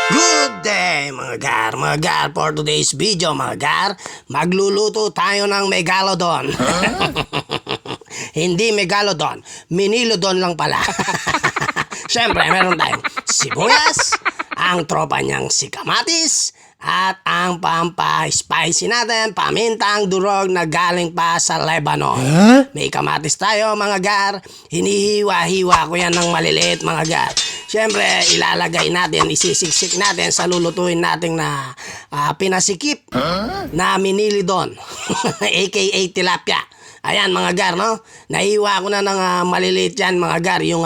Good day mga gar, for today's video mga gar, magluluto tayo ng megalodon. Hindi megalodon, minilodon lang pala. Siyempre meron tayong sibuyas, ang tropa niyang si kamatis, at ang pampa-spicy natin, pamintang durog na galing pa sa Lebanon. May kamatis tayo mga gar, hinihiwa-hiwa ko yan ng maliliit mga gar. Siyempre, ilalagay natin, isisiksik natin sa lulutuin natin na pinasikip na minilodon, aka tilapia. Ayan mga gar, no? Nahiwa ko na ng maliliit yan mga gar, yung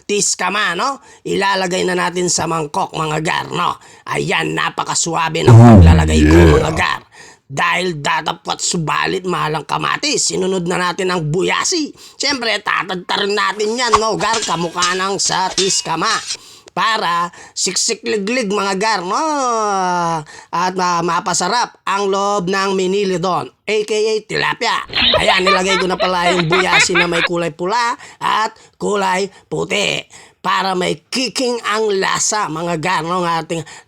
tiskama, no? Ilalagay na natin sa mangkok mga gar, no? Ayan, napakaswabe ng paglalagay ko mga gar. Dahil datapwat subalit mahalang kamatis, sinunod na natin ang buyasi. Siyempre, tatagtarin natin yan, no, gar, kamukha ng sa tiskama. Para siksik-liglig mga gar, no? At mapasarap ang loob ng minilodon, aka tilapia. Ayan, nilagay ko na pala yung buyasi na may kulay pula at kulay puti. Para may kicking ang lasa mga gar, no?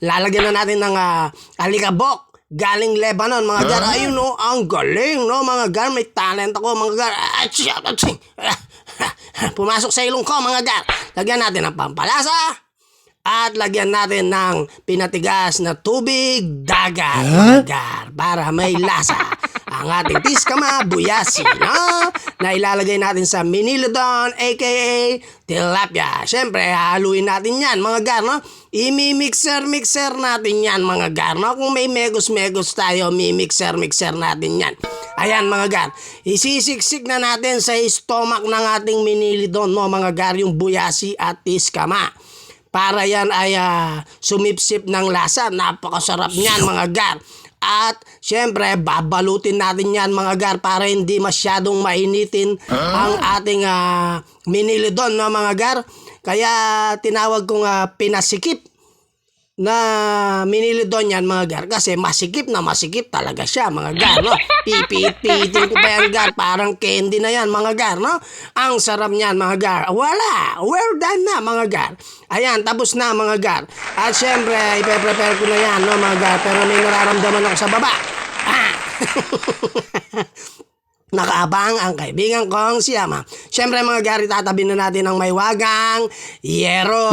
Lalagyan na natin ng alikabok. Galing Lebanon, mga gar. Ayun, no, ang galing, no, mga gar. May talent ako, mga gar. Pumasok sa ilong ko, mga gar. Lagyan natin ng pampalasa. At lagyan natin ng pinatigas na tubig dagat, mga gar. Para may lasa. Ang ating tiskama, buyasi, no? Na ilalagay natin sa minilodon, aka tilapia. Siyempre, haluin natin yan, mga gar, no? Imi-mixer natin yan, mga gar, no? Kung may megos tayo, mi-mixer natin yan. Ayan, mga gar. Isisiksik na natin sa stomach ng ating minilodon, no, mga gar, yung buyasi at tiskama. Para yan ay sumipsip ng lasa. Napakasarap niyan, mga gar. At syempre, babalutin natin yan mga gar para hindi masyadong mainitin ang ating minilodon, no, mga gar. Kaya tinawag kong pinasikip na minilodon yan mga gar, kasi masikip talaga siya mga gar, no? Pipit-pitin ko pa yan gar, parang candy na yan mga gar, no? Ang sarap niyan mga gar. Wala, we're done na mga gar. Ayan, tapos na mga gar. At syempre, ipe-prepare ko na yan, no, mga gar, pero may nararamdaman ako sa baba. Nakaabang ang kaibigan kong si Ama. Siyempre mga gar, itatabi na natin ang may wagang yero.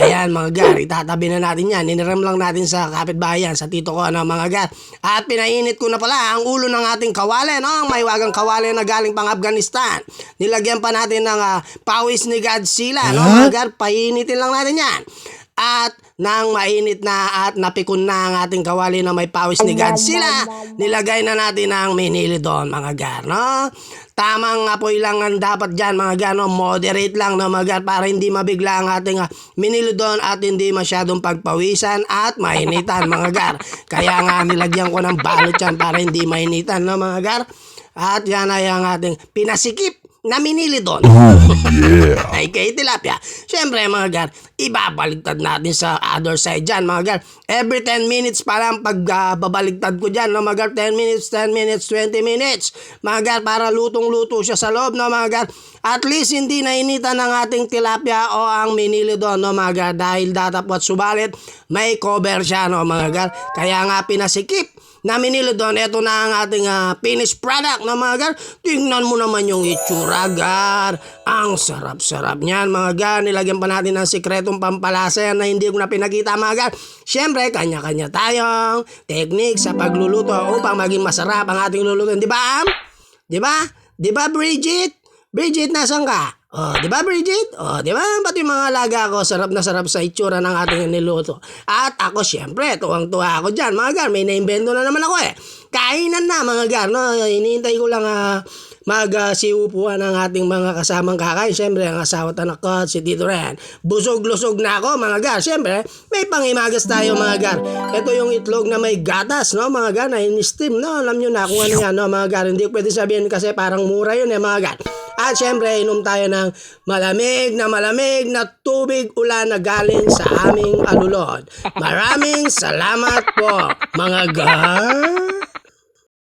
Ayan mga gar, itatabi na natin yan. Niniram lang natin sa kapitbahay yan, sa tito ko, ano, mga gar. At pinainit ko na pala ang ulo ng ating kawali, no? Ang may wagang kawali na galing pang Afghanistan. Nilagyan pa natin ng pawis ni Godzilla, no, mga gar? Painitin lang natin yan. At nang mainit na at napikon na ang ating kawali na may pawis ni Godzilla, nilagay na natin ang minilodon mga gar, no? Tamang apoy lang ang dapat dyan mga gar, no? Moderate lang, no, mga gar, para hindi mabigla ang ating minilodon at hindi masyadong pagpawisan at mainitan mga gar. Kaya nga nilagyan ko ng balot yan para hindi mainitan, no, mga gar. At yan ay ang ating pinasikip na minilodon. Yeah. Ay kay tilapia. Siyempre mga gar, ibabaligtad natin sa other side dyan mga gar. Every 10 minutes pa lang pagbabaligtad ko dyan, no, mga gar. 10 minutes, 20 minutes mga gar, para lutong-luto siya sa loob, no, mga gar. At least hindi nainitan ng ating tilapia o ang minilodon, no, mga gar, dahil datapwat subalit may cover siya, no, mga gar. Kaya nga pinasikip na minilodon. Ito na ang ating finished product, no, mga gar. Tingnan mo naman yung itsura gar. Ang sarap-sarap niyan mga gar. Nilagyan pa natin ng sikretong pampalasa yan na hindi ko na pinakita mga gar. Siyempre, kanya-kanya tayong technique sa pagluluto upang maging masarap ang ating luluto. Di ba? Di ba? Di ba, Bridget? Bridget, nasan ka? Oh, di ba, Bridget? Oh, di ba? Pati mga alaga ko, sarap na sarap sa itsura ng ating niluto. At ako, syempre, tuwang-tuwa ako dyan. Mga gar, may naimbento na naman ako eh. Kainan na, mga gar, no? Iniintay ko lang mag-siupuan ng ating mga kasamang kakain. Siyempre, ang asawa at anak ko, si Tito Ren. Busog-lusog na ako, mga gar. Siyempre, may pangimagas tayo, mga gar. Ito yung itlog na may gatas, no, mga gar, na in-steam, no? Alam nyo na kung ano yan, no, mga gar. Hindi ko pwede sabihin kasi parang mura yun, eh, mga gar. At syempre, inom tayo ng malamig na tubig ulan na galing sa aming alulod. Maraming salamat po, mga gar.